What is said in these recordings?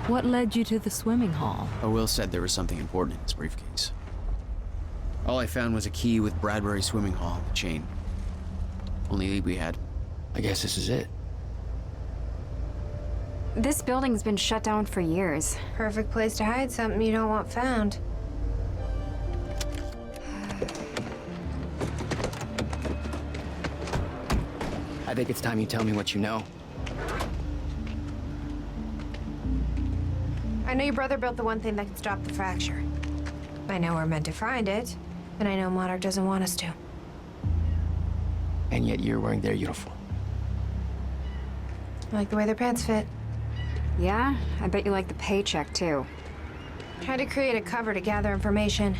What led you to the swimming hall? Will said there was something important in his briefcase. All I found was a key with Bradbury Swimming Hall, the chain. Only lead we had. I guess this is it. This building's been shut down for years. Perfect place to hide something you don't want found. I think it's time you tell me what you know. I know your brother built the one thing that can stop the fracture. I know we're meant to find it, and I know Monarch doesn't want us to. And yet you're wearing their uniform. I like the way their pants fit. Yeah? I bet you like the paycheck, too. Tried to create a cover to gather information.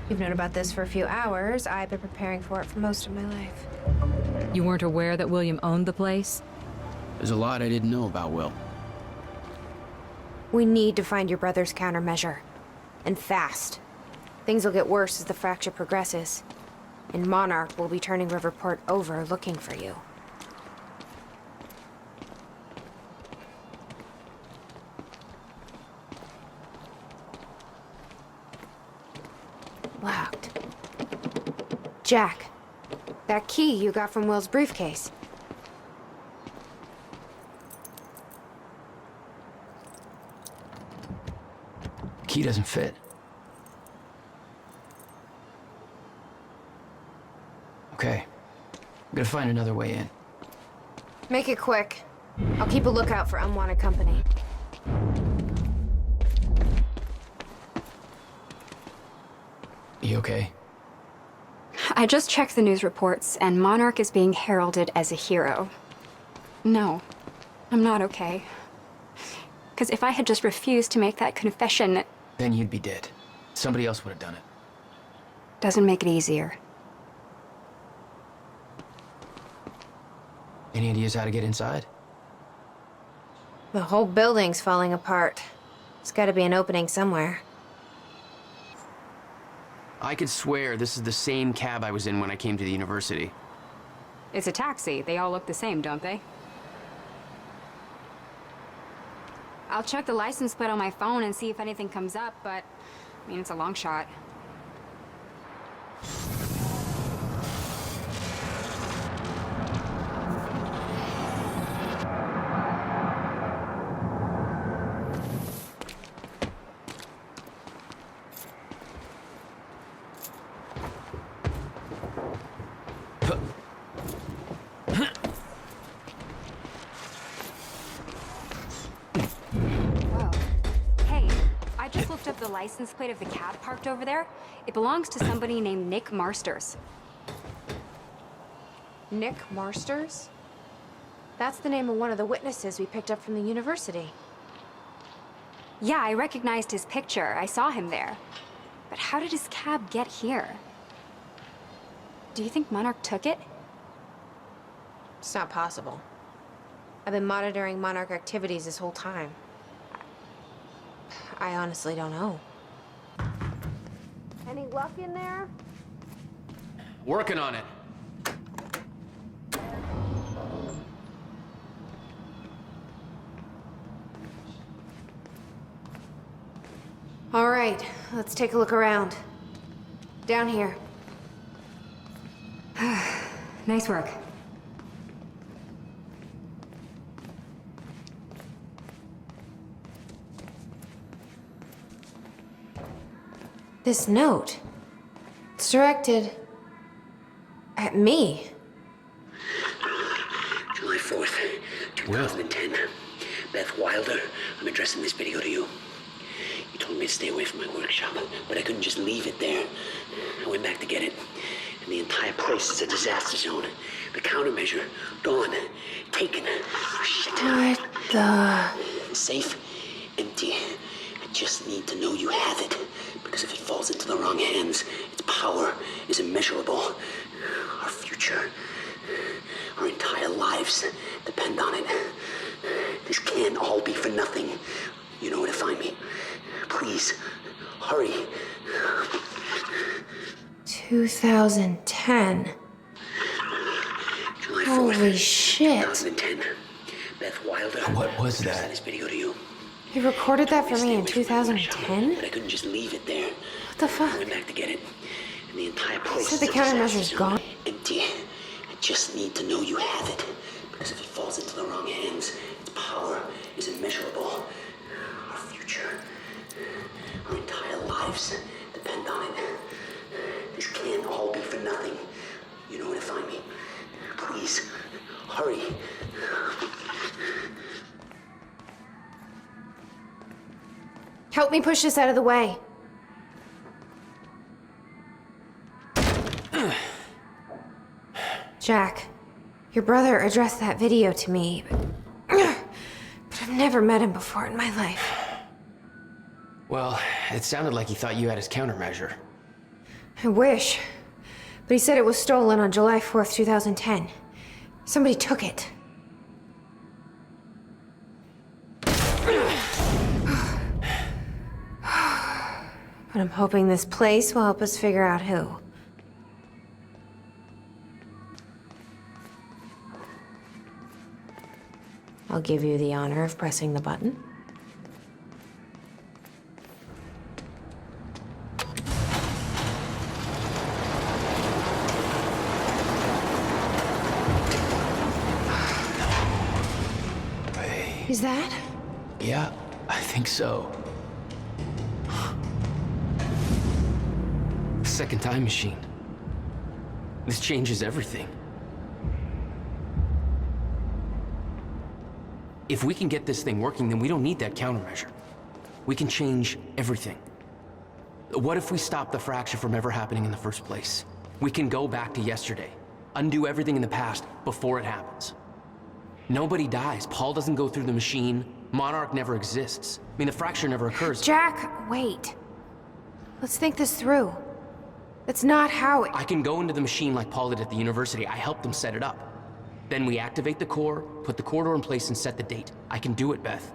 You've known about this for a few hours. I've been preparing for it for most of my life. You weren't aware that William owned the place? There's a lot I didn't know about Will. We need to find your brother's countermeasure. And fast. Things will get worse as the fracture progresses. And Monarch will be turning Riverport over looking for you. Locked. Jack, that key you got from Will's briefcase. Key doesn't fit. Okay. I'm gonna find another way in. Make it quick. I'll keep a lookout for unwanted company. You okay? I just checked the news reports, and Monarch is being heralded as a hero. No, I'm not okay. Because if I had just refused to make that confession... Then you'd be dead. Somebody else would have done it. Doesn't make it easier. Any ideas how to get inside? The whole building's falling apart. There's gotta be an opening somewhere. I could swear this is the same cab I was in when I came to the university. It's a taxi. They all look the same, don't they? I'll check the license plate on my phone and see if anything comes up, but... I mean, it's a long shot. The license plate of the cab parked over there. It belongs to somebody named Nick Marsters. Nick Marsters? That's the name of one of the witnesses we picked up from the university. Yeah, I recognized his picture. I saw him there. But how did his cab get here? Do you think Monarch took it? It's not possible. I've been monitoring Monarch activities this whole time. I honestly don't know. Any luck in there? Working on it. All right, let's take a look around. Down here. Nice work. This note. It's directed at me. July 4th, 2010. Beth Wilder, I'm addressing this video to you. You told me to stay away from my workshop, but I couldn't just leave it there. I went back to get it, and the entire place is a disaster zone. The countermeasure, gone, taken. Shit. What the... Safe, empty. I just need to know you have it. Because if it falls into the wrong hands, its power is immeasurable. Our future, our entire lives depend on it. This can't all be for nothing. You know where to find me. Please, hurry. 2010. July 4th, Holy shit. 2010. Beth Wilder. What was that? This video to you. You recorded that for me in Stay away from that 2010? But I couldn't just leave it there. What the I fuck? went back to get it, and the entire place said is the a disaster countermeasure's zone. gone. Empty. I just need to know you have it. Because if it falls into the wrong hands, its power is immeasurable. Our future, our entire lives depend on it. This can't all be for nothing. You know where to find me. Please, hurry. Help me push this out of the way. Jack, your brother addressed that video to me, but I've never met him before in my life. Well, it sounded like he thought you had his countermeasure. I wish. But he said it was stolen on July 4th, 2010. Somebody took it. But I'm hoping this place will help us figure out who. I'll give you the honor of pressing the button. Is that? Yeah, I think so. Second time machine. This changes everything. If we can get this thing working, then we don't need that countermeasure. We can change everything. What if we stop the fracture from ever happening in the first place? We can go back to yesterday, undo everything in the past before it happens. Nobody dies. Paul doesn't go through the machine. Monarch never exists. I mean, the fracture never occurs. Jack, wait. Let's think this through. That's not how it... I can go into the machine like Paul did at the university. I helped them set it up. Then we activate the core, put the corridor in place, and set the date. I can do it, Beth.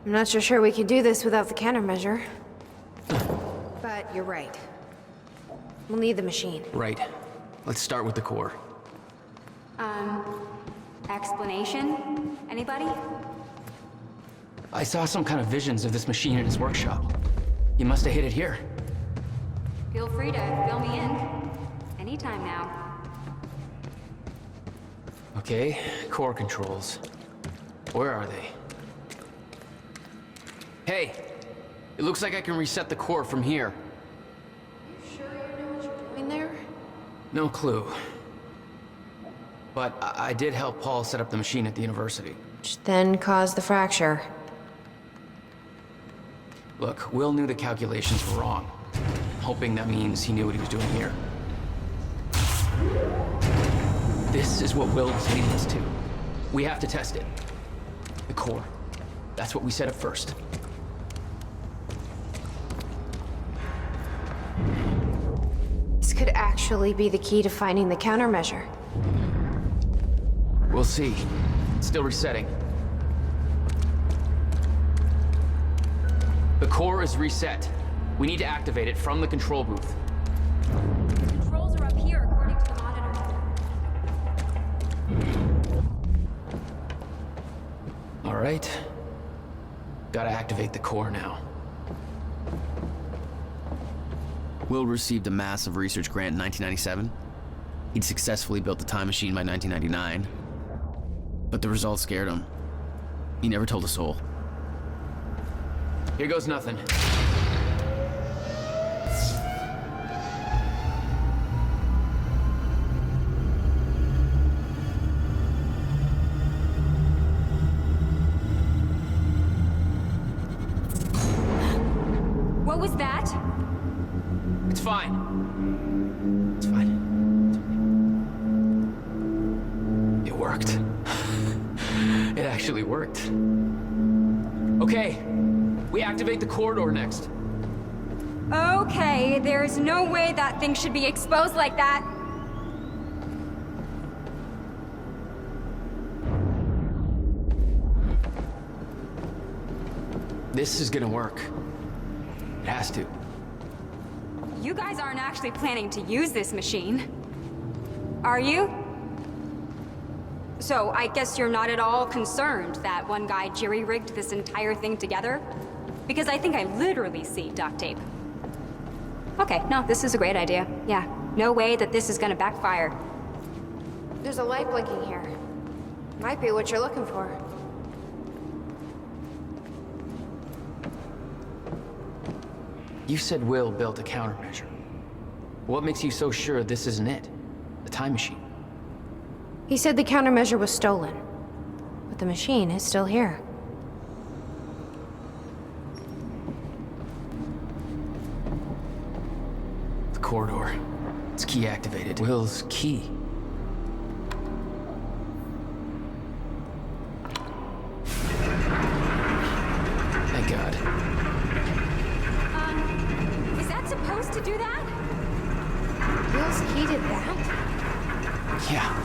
I'm not so sure we can do this without the countermeasure. But you're right. We'll need the machine. Right. Let's start with the core. Explanation? Anybody? I saw some kind of visions of this machine in his workshop. You must have hid it here. Feel free to fill me in. Anytime now. Okay, core controls. Where are they? Hey! It looks like I can reset the core from here. You sure you know what you're doing there? No clue. But I did help Paul set up the machine at the university. Which then caused the fracture. Look, Will knew the calculations were wrong. Hoping that means he knew what he was doing here. This is what Will was leading us to. We have to test it. The core. That's what we set up first. This could actually be the key to finding the countermeasure. We'll see. Still resetting. The core is reset. We need to activate it from the control booth. Controls are up here, according to the monitor. All right. Gotta activate the core now. Will received a massive research grant in 1997. He'd successfully built the time machine by 1999. But the results scared him. He never told a soul. Here goes nothing. What was that? It's fine. It's fine. It worked. It actually worked. Okay, we activate the corridor next. Okay, there's no way that thing should be exposed like that. This is gonna work. It has to. You guys aren't actually planning to use this machine, are you? So I guess you're not at all concerned that one guy jerry-rigged this entire thing together? Because I think I literally see duct tape. Okay, no, this is a great idea. Yeah, no way that this is gonna backfire. There's a light blinking here. Might be what you're looking for. You said Will built a countermeasure. What makes you so sure this isn't it? The time machine? He said the countermeasure was stolen. But the machine is still here. The corridor. It's key activated. Will's key. Thank God. Is that supposed to do that? Will's key did that? Yeah.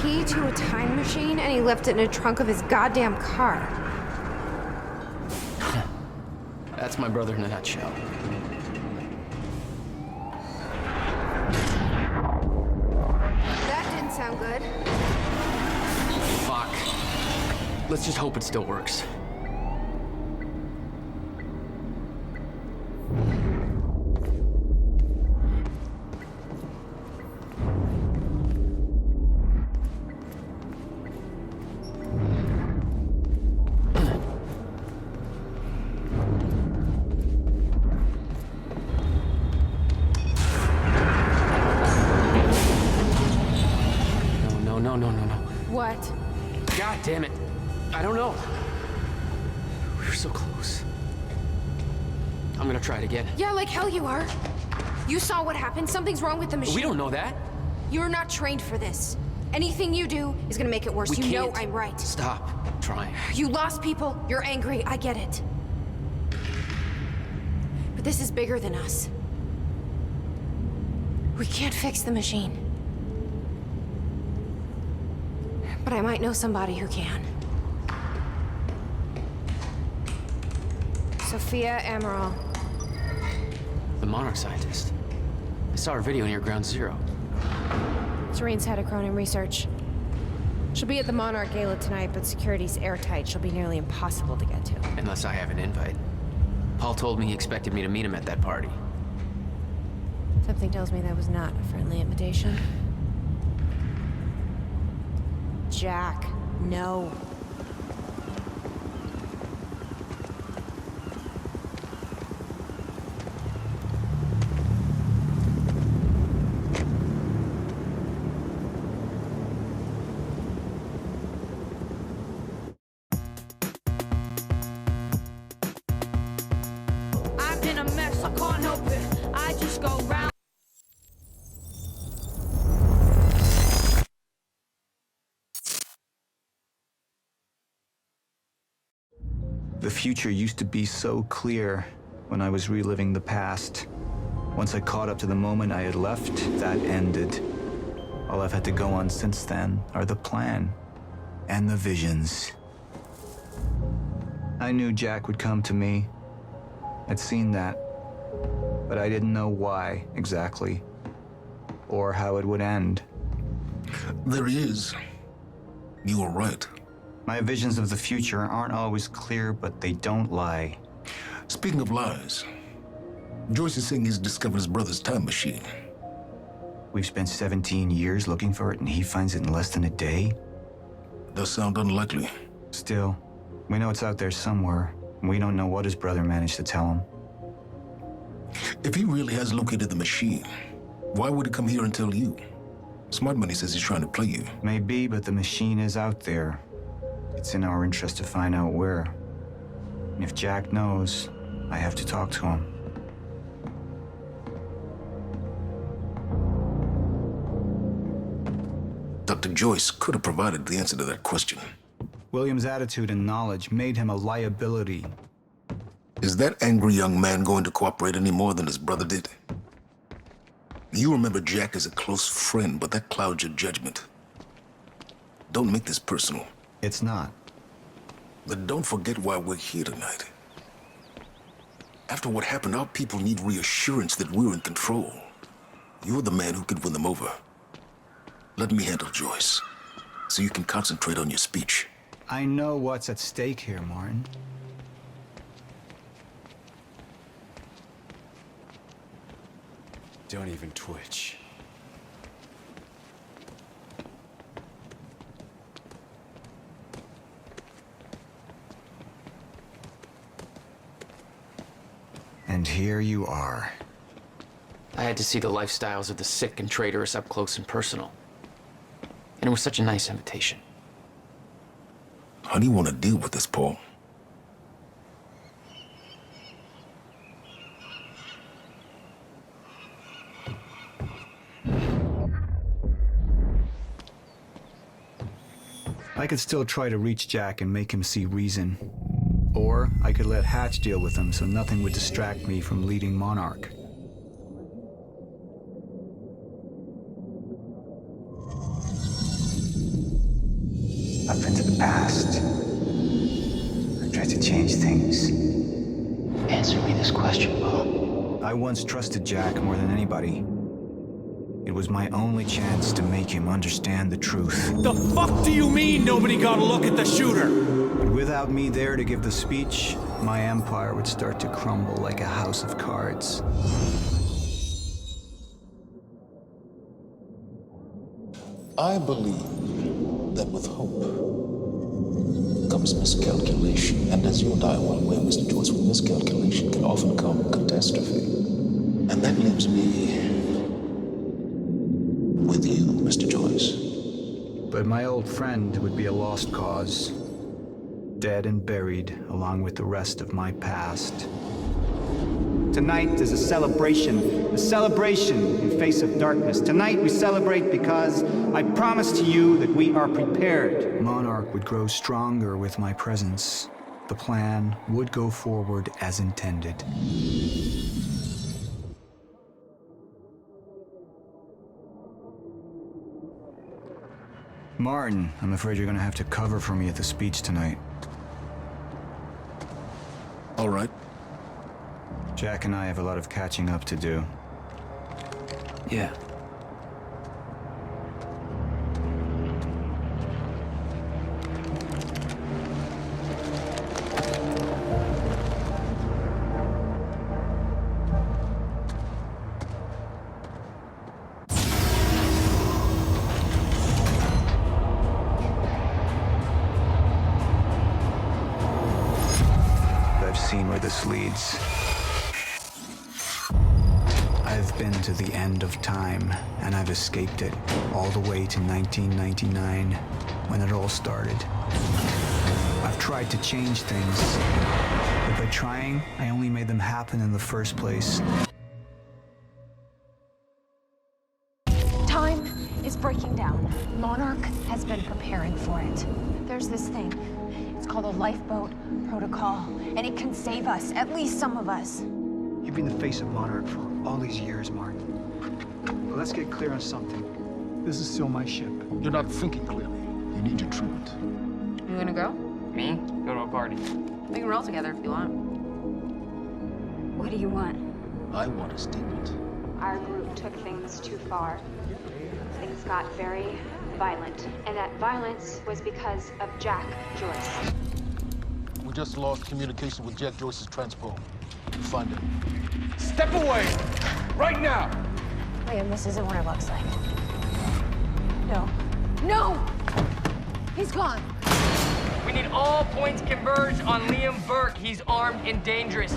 Key to a time machine, and he left it in the trunk of his goddamn car. That's my brother in a nutshell. That didn't sound good. Fuck. Let's just hope it still works. No. What? God damn it. I don't know. We were so close. I'm gonna try it again. Yeah, like hell you are. You saw what happened. Something's wrong with the machine. We don't know that. You're not trained for this. Anything you do is gonna make it worse. We You know can't. I'm right. Stop trying. You lost people. You're angry. I get it. But this is bigger than us. We can't fix the machine. But I might know somebody who can. Sophia Amaral. The Monarch scientist. I saw her video near Ground Zero. Serene's head of Cronin Research. She'll be at the Monarch Gala tonight, but security's airtight. She'll be nearly impossible to get to. Unless I have an invite. Paul told me he expected me to meet him at that party. Something tells me that was not a friendly invitation. Jack, no. I'm in a mess, I can't help it. I just go round. The future used to be so clear when I was reliving the past. Once I caught up to the moment I had left, that ended. All I've had to go on since then are the plan and the visions. I knew Jack would come to me. I'd seen that, but I didn't know why exactly, or how it would end. There he is. You were right. My visions of the future aren't always clear, but they don't lie. Speaking of lies, Joyce is saying he's discovered his brother's time machine. We've spent 17 years looking for it, and he finds it in less than a day? Does sound unlikely. Still, we know it's out there somewhere, and we don't know what his brother managed to tell him. If he really has located the machine, why would he come here and tell you? Smart Money says he's trying to play you. Maybe, but the machine is out there. It's in our interest to find out where. And if Jack knows, I have to talk to him. Dr. Joyce could have provided the answer to that question. William's attitude and knowledge made him a liability. Is that angry young man going to cooperate any more than his brother did? You remember Jack as a close friend, but that clouds your judgment. Don't make this personal. It's not. But don't forget why we're here tonight. After what happened, our people need reassurance that we're in control. You're the man who could win them over. Let me handle Joyce. so you can concentrate on your speech. I know what's at stake here, Martin. Don't even twitch. And here you are. I had to see the lifestyles of the sick and traitorous up close and personal. And it was such a nice invitation. How do you want to deal with this, Paul? I could still try to reach Jack and make him see reason. Or I could let Hatch deal with him so nothing would distract me from leading Monarch. Up into the past. I tried to change things. Answer me this question, Paul. I once trusted Jack more than anybody. It was my only chance to make him understand the truth. The fuck do you mean nobody got a look at the shooter? But without me there to give the speech, my empire would start to crumble like a house of cards. I believe that with hope comes miscalculation. And as you and I are well aware, Mr. Joyce, with miscalculation can often come catastrophe. And that leaves me with you, Mr. Joyce. But my old friend would be a lost cause. Dead and buried along with the rest of my past. Tonight is a celebration in face of darkness. Tonight we celebrate because I promise to you that we are prepared. Monarch would grow stronger with my presence. The plan would go forward as intended. Martin, I'm afraid you're gonna have to cover for me at the speech tonight. All right. Jack and I have a lot of catching up to do. Yeah. I've seen where this leads. I've been to the end of time, and I've escaped it, all the way to 1999, when it all started. I've tried to change things, but by trying, I only made them happen in the first place. Time is breaking down. Monarch has been preparing for it. There's this thing. It's called a lifeboat protocol, and it can save us, at least some of us. You've been the face of Monarch for all these years, Martin. But let's get clear on something. This is still my ship. You're not thinking clearly. You need your treatment. You gonna go? Me? Go to a party. We can roll together if you want. What do you want? I want a statement. Our group took things too far. Things got very violent. And that violence was because of Jack Joyce. We just lost communication with Jack Joyce's transport. Find him. Step away! Right now! Liam, this isn't what it looks like. No. No! He's gone. We need all points converged on Liam Burke. He's armed and dangerous.